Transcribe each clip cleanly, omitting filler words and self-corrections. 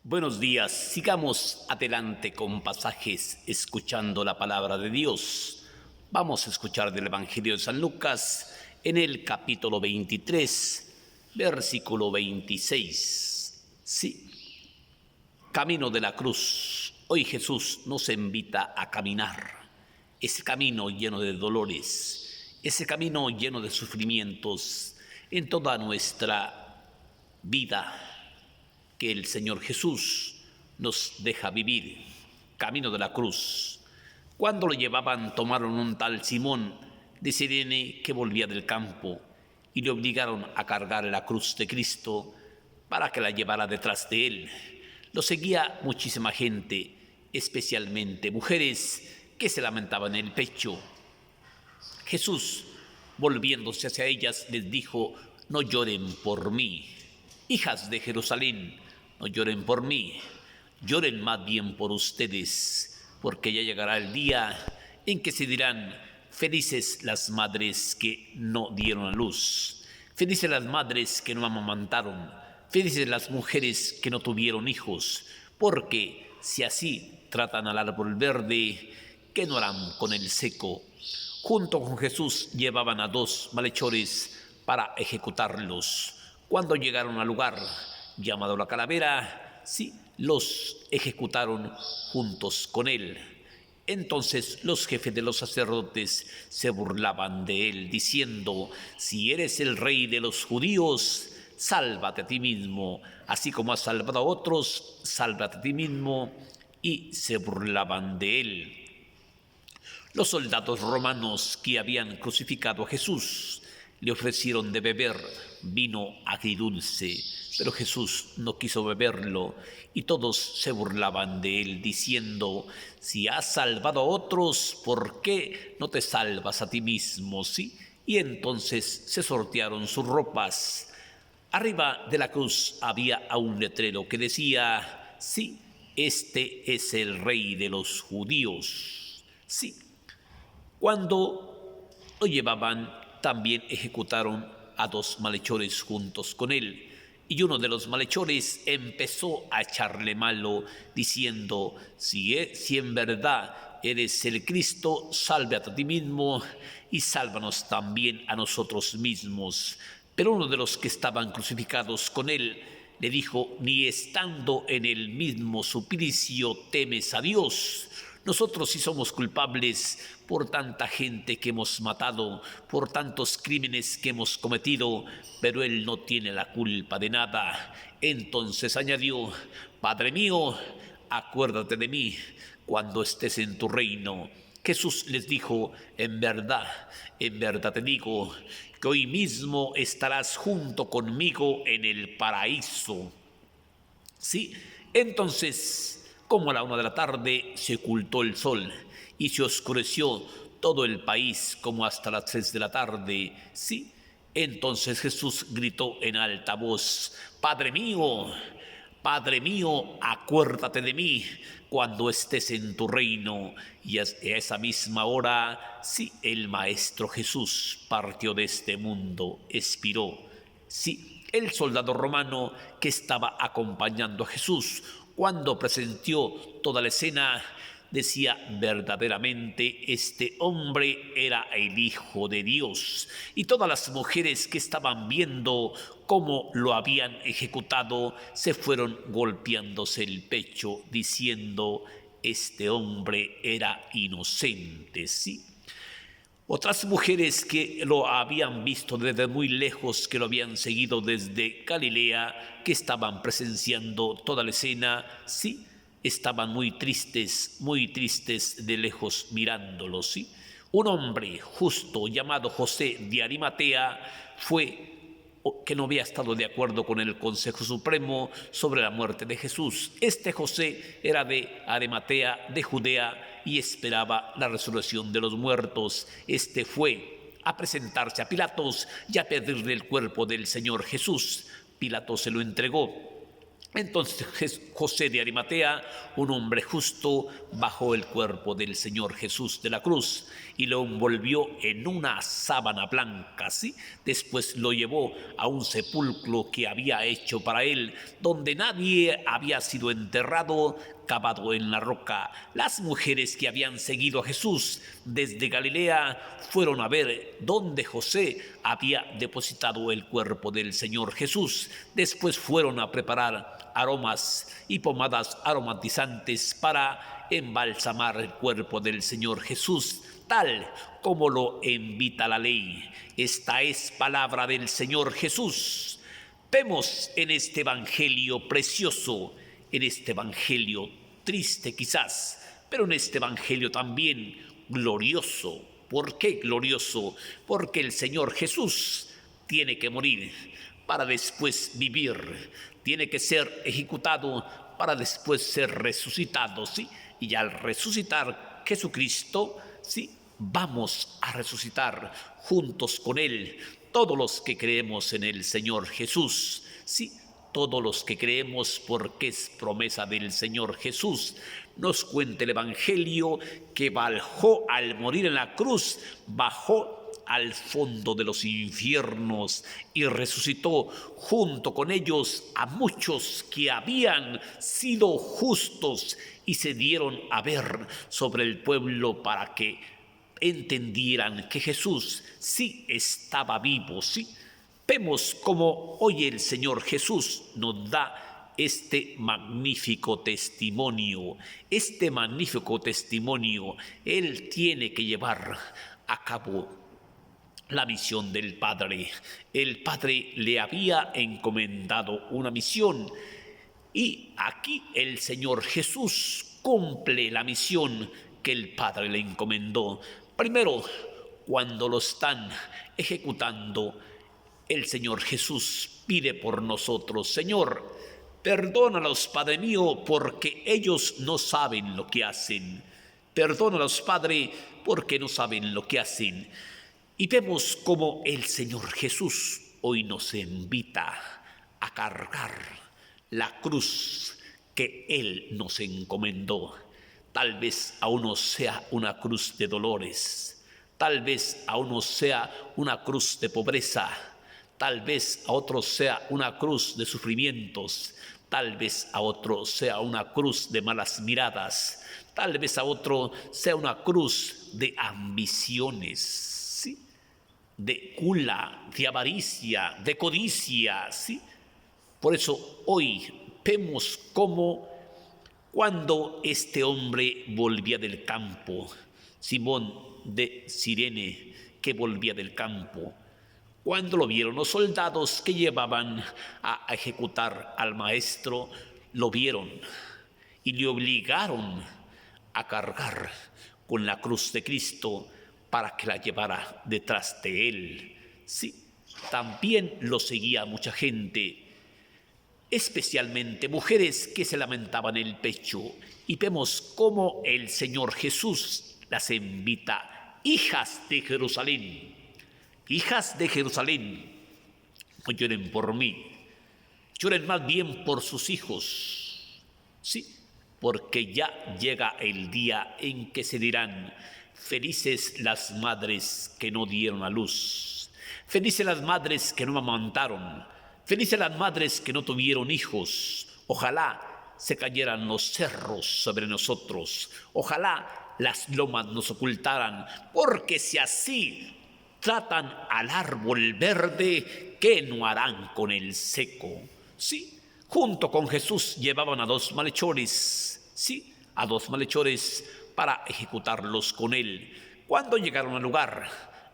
Buenos días, sigamos adelante con pasajes escuchando la palabra de Dios. Vamos a escuchar del Evangelio de San Lucas en el capítulo 23, versículo 26. Sí, camino de la cruz. Hoy Jesús nos invita a caminar ese camino lleno de dolores, ese camino lleno de sufrimientos en toda nuestra vida que el Señor Jesús nos deja vivir, camino de la cruz. Cuando lo llevaban, tomaron un tal Simón de Cirene que volvía del campo y le obligaron a cargar la cruz de Cristo para que la llevara detrás de él. Lo seguía muchísima gente, especialmente mujeres que se lamentaban en el pecho. Jesús, volviéndose hacia ellas, les dijo: no lloren por mí, hijas de Jerusalén, no lloren por mí, lloren más bien por ustedes, porque ya llegará el día en que se dirán: felices las madres que no dieron a luz, felices las madres que no amamantaron, felices las mujeres que no tuvieron hijos, porque si así tratan al árbol verde, ¿qué no harán con el seco? Junto con Jesús llevaban a dos malhechores para ejecutarlos. Cuando llegaron al lugar llamado la Calavera, sí, los ejecutaron juntos con él. Entonces los jefes de los sacerdotes se burlaban de él, diciendo: si eres el rey de los judíos, sálvate a ti mismo, así como has salvado a otros, sálvate a ti mismo. Y se burlaban de él. Los soldados romanos que habían crucificado a Jesús le ofrecieron de beber vino agridulce, pero Jesús no quiso beberlo y todos se burlaban de él, diciendo: si has salvado a otros, ¿por qué no te salvas a ti mismo? ¿Sí? Y entonces se sortearon sus ropas. Arriba de la cruz había un letrero que decía: sí, este es el rey de los judíos. Sí. Cuando lo llevaban, también ejecutaron a dos malhechores juntos con él. Y uno de los malhechores empezó a echarle malo, diciendo: si en verdad eres el Cristo, sálvate a ti mismo y sálvanos también a nosotros mismos. Pero uno de los que estaban crucificados con él le dijo: ni estando en el mismo suplicio temes a Dios. Nosotros sí somos culpables por tanta gente que hemos matado, por tantos crímenes que hemos cometido, pero él no tiene la culpa de nada. Entonces añadió: Padre mío, acuérdate de mí cuando estés en tu reino. Jesús les dijo: en verdad te digo, que hoy mismo estarás junto conmigo en el paraíso. Sí, entonces, como a la 1 de la tarde, se ocultó el sol y se oscureció todo el país como hasta las 3 de la tarde. Sí, entonces Jesús gritó en alta voz: Padre mío, acuérdate de mí cuando estés en tu reino. Y a esa misma hora, sí, el Maestro Jesús partió de este mundo, expiró. Sí, el soldado romano que estaba acompañando a Jesús, cuando presenció toda la escena, decía: verdaderamente este hombre era el Hijo de Dios. Y todas las mujeres que estaban viendo cómo lo habían ejecutado se fueron golpeándose el pecho, diciendo: este hombre era inocente. Sí. Otras mujeres que lo habían visto desde muy lejos, que lo habían seguido desde Galilea, que estaban presenciando toda la escena, sí, estaban muy tristes de lejos mirándolo, sí. Un hombre justo llamado José de Arimatea que no había estado de acuerdo con el Consejo Supremo sobre la muerte de Jesús. Este José era de Arimatea, de Judea, y esperaba la resurrección de los muertos. Este fue a presentarse a Pilatos y a pedirle el cuerpo del Señor Jesús. Pilatos se lo entregó. Entonces José de Arimatea, un hombre justo, bajó el cuerpo del Señor Jesús de la cruz y lo envolvió en una sábana blanca, ¿sí? Después lo llevó a un sepulcro que había hecho para él, donde nadie había sido enterrado, cavado en la roca. Las mujeres que habían seguido a Jesús desde Galilea fueron a ver dónde José había depositado el cuerpo del Señor Jesús. Después fueron a preparar aromas y pomadas aromatizantes para embalsamar el cuerpo del Señor Jesús, tal como lo invita la ley. Esta es palabra del Señor Jesús. Vemos en este evangelio precioso, en este evangelio triste quizás, pero en este evangelio también glorioso. ¿Por qué glorioso? Porque el Señor Jesús tiene que morir para después vivir, tiene que ser ejecutado para después ser resucitado, ¿sí? Y al resucitar Jesucristo, ¿sí?, vamos a resucitar juntos con Él, todos los que creemos en el Señor Jesús, ¿sí? Todos los que creemos, porque es promesa del Señor Jesús. Nos cuenta el Evangelio que bajó al morir en la cruz, bajó al fondo de los infiernos y resucitó junto con ellos a muchos que habían sido justos y se dieron a ver sobre el pueblo para que entendieran que Jesús sí estaba vivo, sí. Vemos cómo hoy el Señor Jesús nos da este magnífico testimonio. Este magnífico testimonio, Él tiene que llevar a cabo la misión del Padre. El Padre le había encomendado una misión y aquí el Señor Jesús cumple la misión que el Padre le encomendó. Primero, cuando lo están ejecutando, el Señor Jesús pide por nosotros: Señor, perdónalos, Padre mío, porque ellos no saben lo que hacen. Perdónalos, Padre, porque no saben lo que hacen. Y vemos cómo el Señor Jesús hoy nos invita a cargar la cruz que Él nos encomendó. Tal vez a uno sea una cruz de dolores, tal vez a uno sea una cruz de pobreza, tal vez a otro sea una cruz de sufrimientos, tal vez a otro sea una cruz de malas miradas, tal vez a otro sea una cruz de ambiciones, ¿sí?, de gula, de avaricia, de codicia, ¿sí? Por eso hoy vemos cómo cuando este hombre volvía del campo, Simón de Cirene, que volvía del campo, cuando lo vieron los soldados que llevaban a ejecutar al maestro, lo vieron y le obligaron a cargar con la cruz de Cristo para que la llevara detrás de él. Sí, también lo seguía mucha gente, especialmente mujeres que se lamentaban el pecho, y vemos cómo el Señor Jesús las invita: hijas de Jerusalén, no lloren por mí, lloren más bien por sus hijos, sí, porque ya llega el día en que se dirán: felices las madres que no dieron a luz, felices las madres que no amamantaron, felices las madres que no tuvieron hijos. Ojalá se cayeran los cerros sobre nosotros, ojalá las lomas nos ocultaran, porque si así tratan al árbol verde, ¿qué no harán con el seco? Sí, junto con Jesús llevaban a dos malhechores, sí, a dos malhechores para ejecutarlos con él. Cuando llegaron al lugar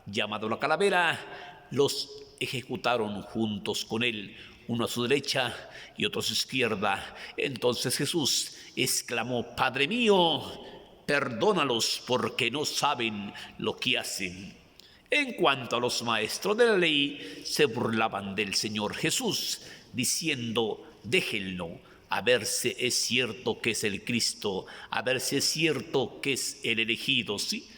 llamado la Calavera, los ejecutaron juntos con él, uno a su derecha y otro a su izquierda. Entonces Jesús exclamó: Padre mío, perdónalos porque no saben lo que hacen. En cuanto a los maestros de la ley, se burlaban del Señor Jesús, diciendo: déjenlo, a ver si es cierto que es el Cristo, a ver si es cierto que es el elegido, ¿sí?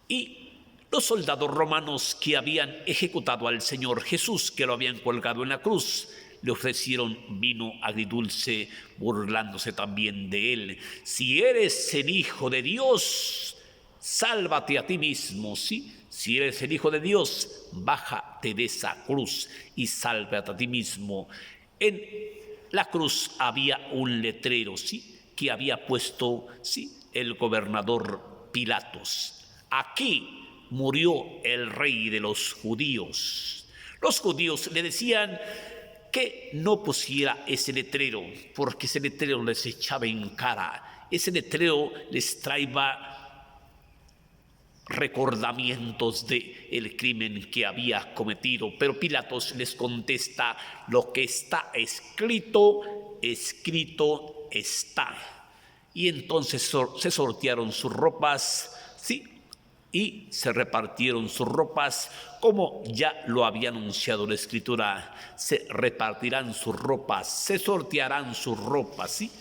Y los soldados romanos que habían ejecutado al Señor Jesús, que lo habían colgado en la cruz, le ofrecieron vino agridulce, burlándose también de él. Si eres el Hijo de Dios, sálvate a ti mismo, ¿sí? Si eres el Hijo de Dios, bájate de esa cruz y sálvate a ti mismo. En la cruz había un letrero, ¿sí?, que había puesto, ¿sí?, el gobernador Pilatos. Aquí murió el rey de los judíos. Los judíos le decían que no pusiera ese letrero, porque ese letrero les echaba en cara. Ese letrero les traía recordamientos del crimen que había cometido. Pero Pilatos les contesta: lo que está escrito, escrito está. Y entonces se sortearon sus ropas, ¿sí?, y se repartieron sus ropas, como ya lo había anunciado la Escritura. Se repartirán sus ropas, se sortearán sus ropas, ¿sí?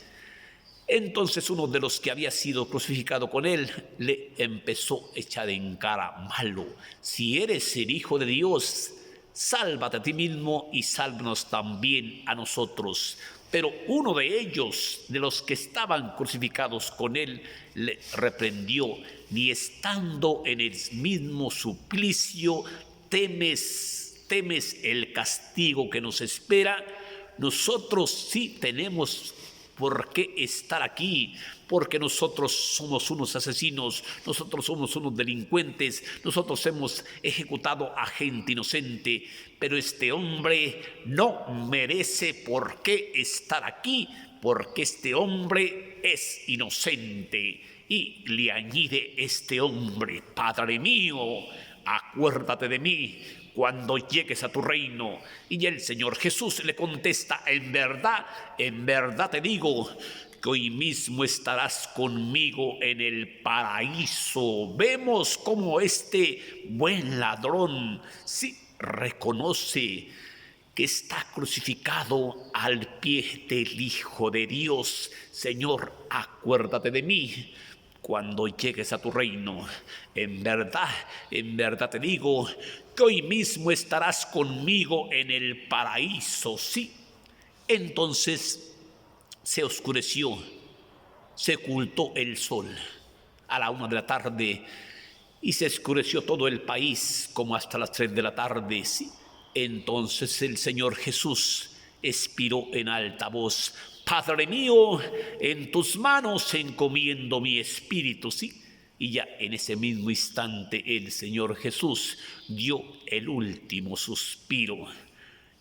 Entonces uno de los que había sido crucificado con él le empezó a echar en cara: malo, si eres el Hijo de Dios, sálvate a ti mismo y sálvanos también a nosotros. Pero uno de ellos, de los que estaban crucificados con él, le reprendió: ni estando en el mismo suplicio temes el castigo que nos espera. Nosotros sí tenemos por qué estar aquí, porque nosotros somos unos asesinos, nosotros somos unos delincuentes, nosotros hemos ejecutado a gente inocente, pero este hombre no merece por qué estar aquí, porque este hombre es inocente. Y le añade este hombre: Padre mío, acuérdate de mí cuando llegues a tu reino. Y el Señor Jesús le contesta: en verdad te digo que hoy mismo estarás conmigo en el paraíso. Vemos cómo este buen ladrón sí reconoce que está crucificado al pie del Hijo de Dios. Señor, acuérdate de mí cuando llegues a tu reino. En verdad te digo que hoy mismo estarás conmigo en el paraíso, sí. Entonces se oscureció, se ocultó el sol a la 1 de la tarde y se oscureció todo el país como hasta las 3 de la tarde, sí. Entonces el Señor Jesús expiró en alta voz: Padre mío, en tus manos encomiendo mi espíritu, ¿sí? Y ya en ese mismo instante el Señor Jesús dio el último suspiro.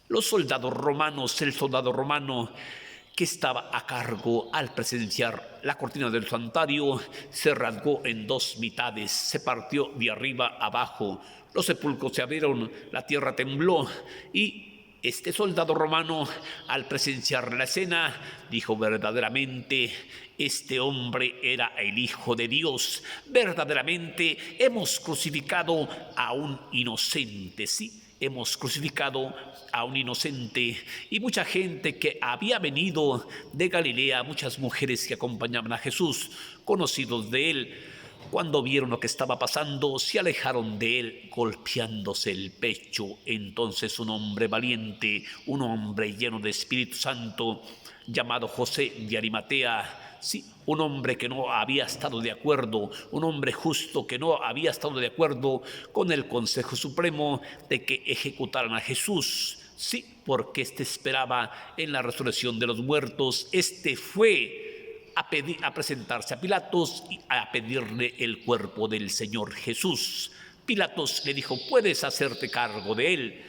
Los soldados romanos, el soldado romano que estaba a cargo al presenciar la cortina del santuario, se rasgó en 2 mitades, se partió de arriba abajo. Los sepulcros se abrieron, la tierra tembló y este soldado romano, al presenciar la escena, dijo: verdaderamente este hombre era el Hijo de Dios. Verdaderamente hemos crucificado a un inocente, ¿sí? Hemos crucificado a un inocente. Y mucha gente que había venido de Galilea, muchas mujeres que acompañaban a Jesús, conocidos de él, cuando vieron lo que estaba pasando, se alejaron de él golpeándose el pecho. Entonces un hombre valiente, un hombre lleno de Espíritu Santo, llamado José de Arimatea, sí, un hombre que no había estado de acuerdo, un hombre justo que no había estado de acuerdo con el Consejo Supremo de que ejecutaran a Jesús, sí, porque éste esperaba en la resurrección de los muertos. Este fue a presentarse a Pilatos y a pedirle el cuerpo del Señor Jesús. Pilatos le dijo: puedes hacerte cargo de él.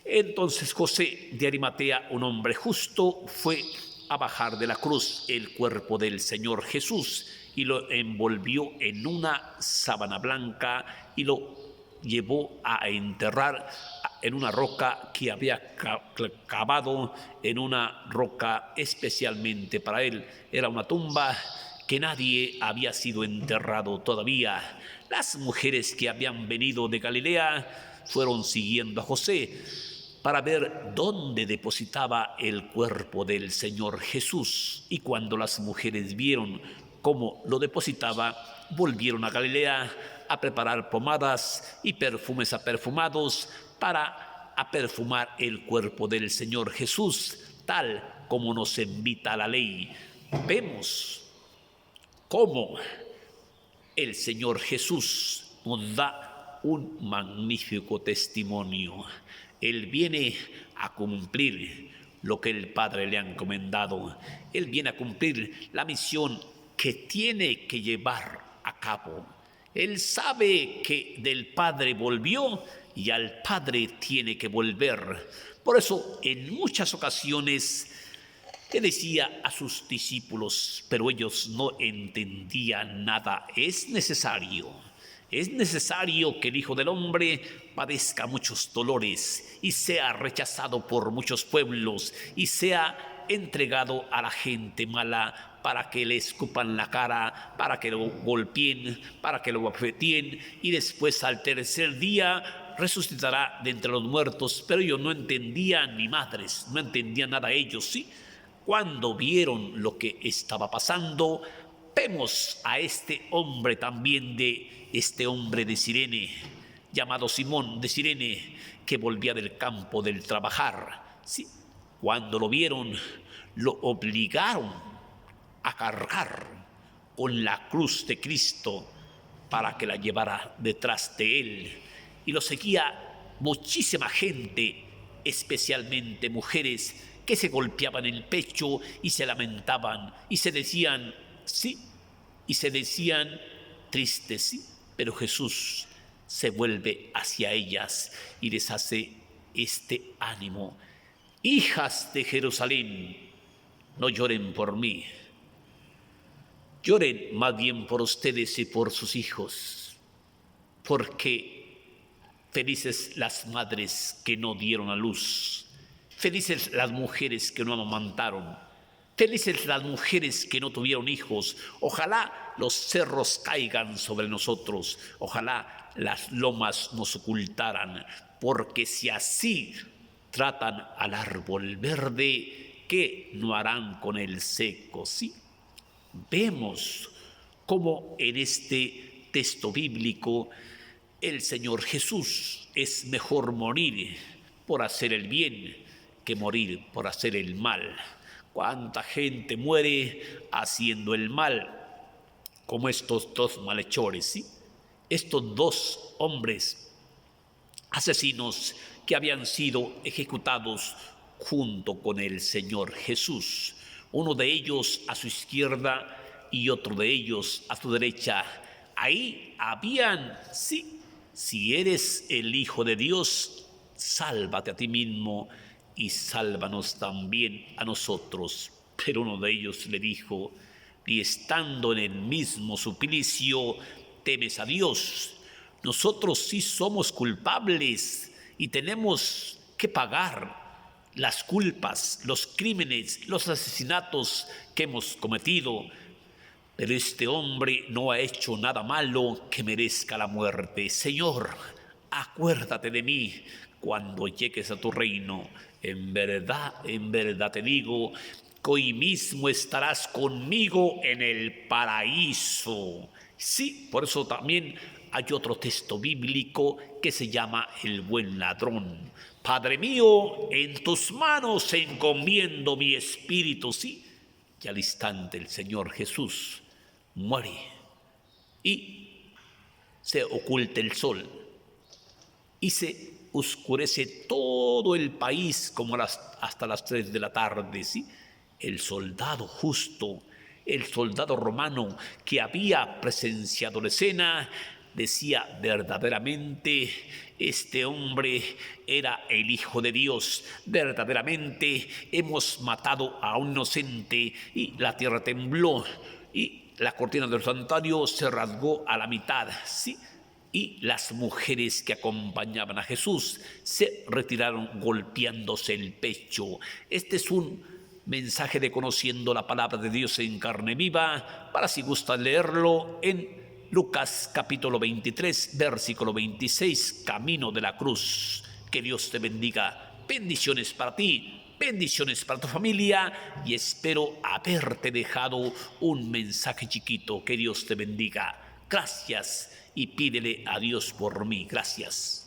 Entonces José de Arimatea, un hombre justo, fue a bajar de la cruz el cuerpo del Señor Jesús y lo envolvió en una sábana blanca y lo llevó a enterrar en una roca que había cavado, en una roca especialmente para él. Era una tumba que nadie había sido enterrado todavía. Las mujeres que habían venido de Galilea fueron siguiendo a José para ver dónde depositaba el cuerpo del Señor Jesús. Y cuando las mujeres vieron cómo lo depositaba, volvieron a Galilea a preparar pomadas y perfumes aperfumados para a perfumar el cuerpo del Señor Jesús, tal como nos invita la ley. Vemos cómo el Señor Jesús nos da un magnífico testimonio. Él viene a cumplir lo que el Padre le ha encomendado. Él viene a cumplir la misión que tiene que llevar a cabo. Él sabe que del Padre volvió y al Padre tiene que volver. Por eso, en muchas ocasiones le decía a sus discípulos, pero ellos no entendían nada. Es necesario que el Hijo del Hombre padezca muchos dolores y sea rechazado por muchos pueblos y sea entregado a la gente mala para que le escupan la cara, para que lo golpeen, para que lo bofeteen, y después al tercer día resucitará de entre los muertos. Pero ellos no entendían, ni madres, no entendían nada ellos, ¿sí? Cuando vieron lo que estaba pasando, vemos a este hombre también este hombre de Cirene, llamado Simón de Cirene, que volvía del campo del trabajar. ¿Sí? Cuando lo vieron, lo obligaron a cargar con la cruz de Cristo para que la llevara detrás de él. Y lo seguía muchísima gente, especialmente mujeres, que se golpeaban el pecho y se lamentaban y se decían, sí, y se decían tristes, sí, pero Jesús se vuelve hacia ellas y les hace este ánimo. Hijas de Jerusalén, no lloren por mí, lloren más bien por ustedes y por sus hijos, porque felices las madres que no dieron a luz, felices las mujeres que no amamantaron, felices las mujeres que no tuvieron hijos. Ojalá los cerros caigan sobre nosotros, ojalá las lomas nos ocultaran, porque si así tratan al árbol verde, ¿qué no harán con el seco? ¿Sí? Vemos cómo en este texto bíblico el Señor Jesús es mejor morir por hacer el bien que morir por hacer el mal. ¿Cuánta gente muere haciendo el mal? Como estos dos malhechores, ¿sí? Estos dos hombres asesinos que habían sido ejecutados junto con el Señor Jesús. Uno de ellos a su izquierda y otro de ellos a su derecha. Ahí habían, sí, si eres el Hijo de Dios, sálvate a ti mismo y sálvanos también a nosotros. Pero uno de ellos le dijo, y estando en el mismo suplicio, temes a Dios. Nosotros sí somos culpables y tenemos que pagar las culpas, los crímenes, los asesinatos que hemos cometido. Pero este hombre no ha hecho nada malo que merezca la muerte. Señor, acuérdate de mí cuando llegues a tu reino. En verdad te digo que hoy mismo estarás conmigo en el paraíso. Sí, por eso también hay otro texto bíblico que se llama el buen ladrón. Padre mío, en tus manos encomiendo mi espíritu. Sí, y al instante el Señor Jesús muere y se oculta el sol y se oscurece todo el país como hasta las 3 de la tarde, ¿sí? El soldado justo, el soldado romano que había presenciado la escena, decía verdaderamente, este hombre era el Hijo de Dios, verdaderamente hemos matado a un inocente, y la tierra tembló y la cortina del santuario se rasgó a la mitad, ¿sí? Y las mujeres que acompañaban a Jesús se retiraron golpeándose el pecho. Este es un mensaje de conociendo la palabra de Dios en carne viva, para si gustan leerlo en Lucas capítulo 23, versículo 26, camino de la cruz. Que Dios te bendiga. Bendiciones para ti, bendiciones para tu familia, y espero haberte dejado un mensaje chiquito. Que Dios te bendiga. Gracias, y pídele a Dios por mí. Gracias.